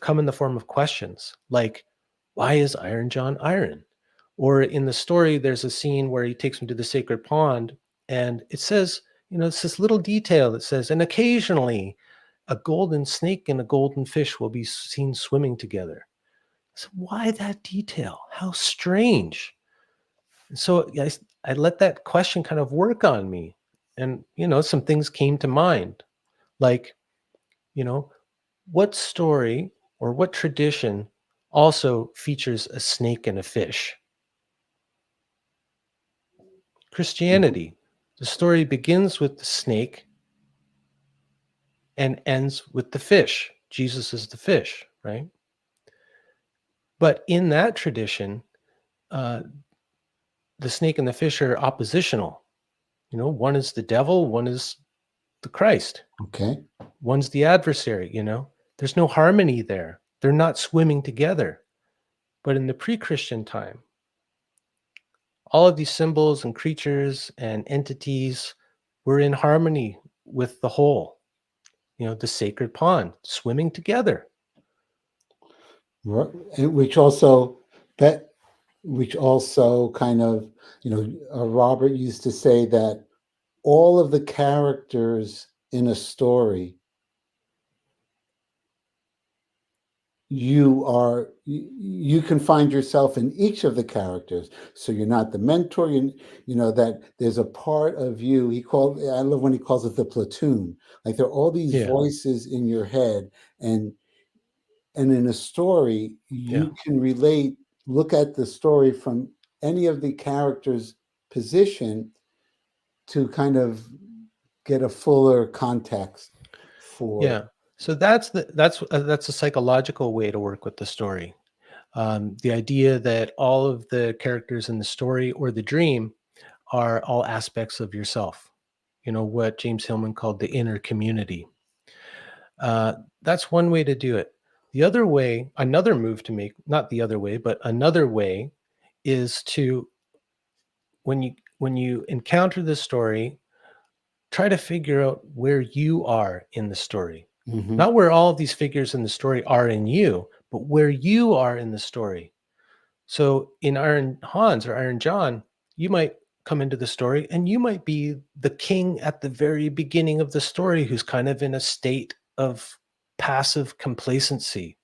come in the form of questions like, why is Iron John iron? Or in the story, there's a scene where he takes him to the sacred pond, and it says, it's this little detail that says, and occasionally a golden snake and a golden fish will be seen swimming together. So why that detail? How strange. And so I let that question kind of work on me. And, some things came to mind, like, you know, what story or what tradition also features a snake and a fish? Mhm. Christianity. The story begins with the snake and ends with the fish. Jesus is the fish, right? But in that tradition, uh, the snake and the fish are oppositional. One is the devil, one is the Christ, Okay. one's the adversary. There's no harmony there. They're not swimming together. But in the pre-Christian time, all of these symbols and creatures and entities were in harmony with the whole, the sacred pond, swimming together. And that which also kind of, Robert used to say that all of the characters in a story, you can find yourself in each of the characters. So you're not the mentor, that there's a part of you. I love when he calls it the platoon. Like there are all these Yeah, voices in your head, and in a story yeah, you can relate, look at the story from any of the characters' position to kind of get a fuller context for. yeah. So that's a psychological way to work with the story. The idea that all of the characters in the story or the dream are all aspects of yourself. What James Hillman called the inner community. Uh, that's one way to do it. The other way, another move to make, not the other way, but another way is to, when you encounter the story, try to figure out where you are in the story. Mhm. Not where all of these figures in the story are in you, but where you are in the story. So in Iron Hans or Iron John, you might come into the story and you might be the king at the very beginning of the story who's kind of in a state of passive complacency,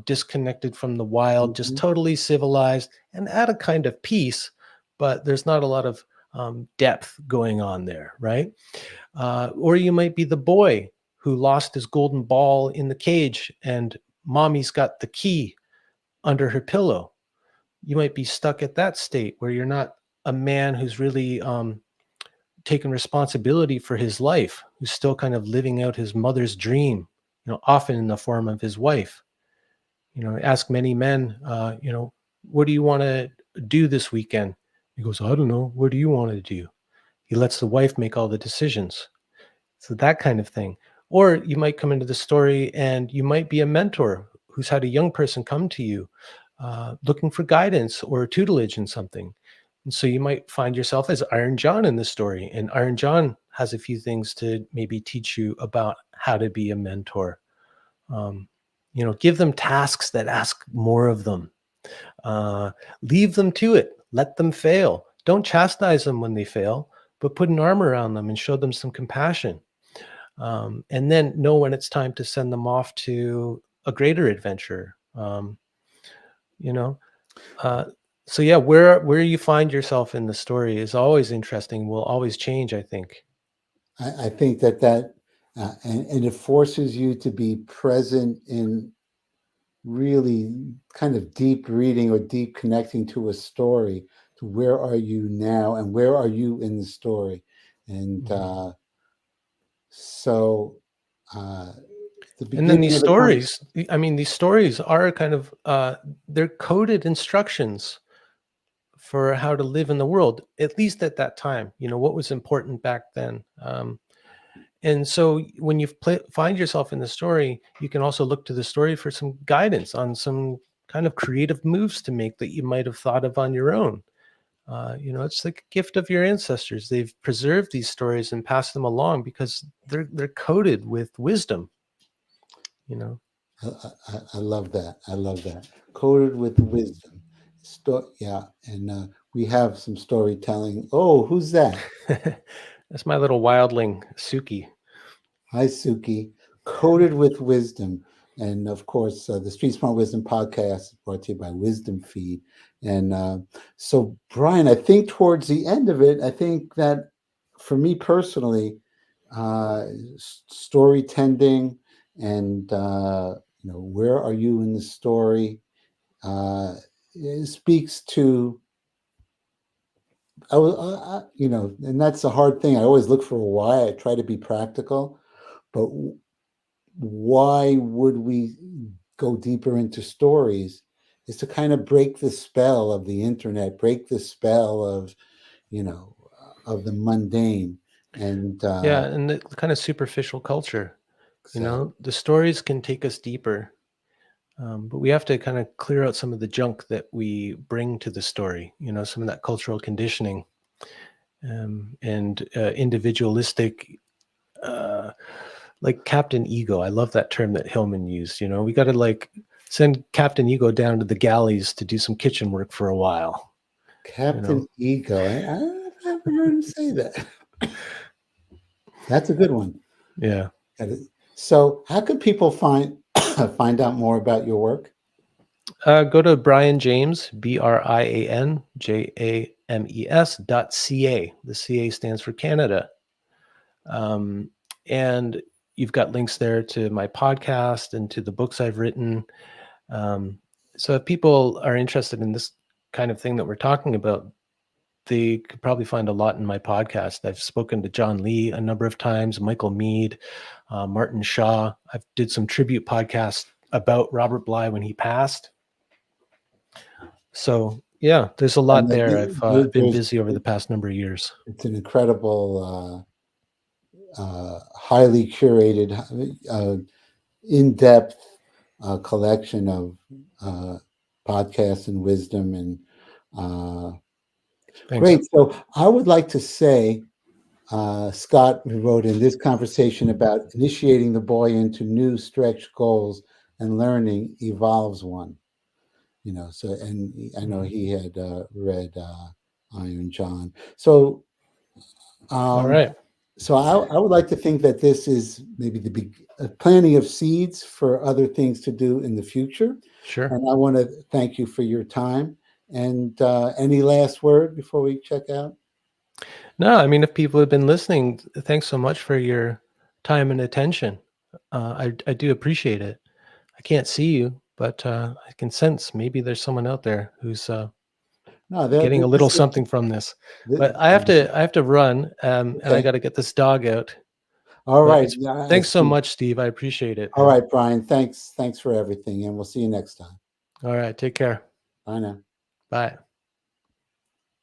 disconnected from the wild, just Mhm. totally civilized and at a kind of peace, but there's not a lot of depth going on there, right? Or you might be the boy who lost his golden ball in the cage and mommy's got the key under her pillow. You might be stuck at that state where you're not a man who's really taken responsibility for his life, who's still kind of living out his mother's dream, often in the form of his wife. Ask many men, what do you want to do this weekend? He goes, I don't know. What do you want to do? He lets the wife make all the decisions. So that kind of thing. Or you might come into the story and you might be a mentor who's had a young person come to you looking for guidance or tutelage in something. And so you might find yourself as Iron John in the story. And Iron John has a few things to maybe teach you about how to be a mentor. Um, give them tasks that ask more of them. Leave them to it. Let them fail. Don't chastise them when they fail, but put an arm around them and show them some compassion. And then know when it's time to send them off to a greater adventure. You know, uh, so yeah, where you find yourself in the story is always interesting. Will always change, I think. I think and it forces you to be present in really kind of deep reading or deep connecting to a story, to where are you now and where are you in the story. And Mhm. so uh, the And then beginning these of the conversation. stories, I mean, these stories are kind of they're coded instructions for how to live in the world, at least at that time. What was important back then. And so when you find yourself in the story, you can also look to the story for some guidance on some kind of creative moves to make that you might have thought of on your own. It's like a gift of your ancestors. They've preserved these stories and passed them along because they're coated with wisdom. You know. I love that. I love that. Coated with wisdom. Yeah, and we have some storytelling. Oh, who's that? That's my little wildling, Suki. Hi, Suki. Coated with wisdom. And of course, the Street Smart Wisdom podcast is brought to you by Wisdom Feed. And so, Brian, I think towards the end of it, I think that for me personally, uh, story tending and, where are you in the story it speaks to, and that's a hard thing. I always look for a why. I try to be practical, but why would we go deeper into stories is to kind of break the spell of the internet, break the spell of, of the mundane. And Yeah, and the kind of superficial culture. exactly. The stories can take us deeper, but we have to kind of clear out some of the junk that we bring to the story. Some of that cultural conditioning, and individualistic, like Captain Ego. I love that term that Hillman used. We got to like send Captain Ego down to the galleys to do some kitchen work for a while. Captain Ego. I don't know if I ever heard him say that. That's a good one. Yeah. So, how can people find find out more about your work? Go to Brian James, BrianJames.ca. The CA stands for Canada. And you've got links there to my podcast and to the books I've written. So if people are interested in this kind of thing that we're talking about, they could probably find a lot in my podcast. I've spoken to John Lee a number of times, Michael Mead, Martin Shaw. I've did some tribute podcasts about Robert Bly when he passed. So yeah, there's a lot there. I've been busy over the past number of years. It's an incredible, highly curated, in-depth collection of podcasts and wisdom and Thanks. great. So I would like to say, Scott wrote in this conversation about initiating the boy into new stretch goals and learning evolves one. So, and I know he had read Iron John. So, All um, right. so I would like to think that this is maybe the planting of seeds for other things to do in the future. Sure. And I want to thank you for your time. And any last word before we check out? No, I mean, if people have been listening, thanks so much for your time and attention. I do appreciate it. I can't see you, but I can sense maybe there's someone out there who's No, getting a little something from this. But I have to run, and I okay. got to get this dog out. All But right. Yeah, thanks so much, Steve. I appreciate it, all man. right, Brian. Thanks for everything, and we'll see you next time. All right, take care. Bye now. Bye.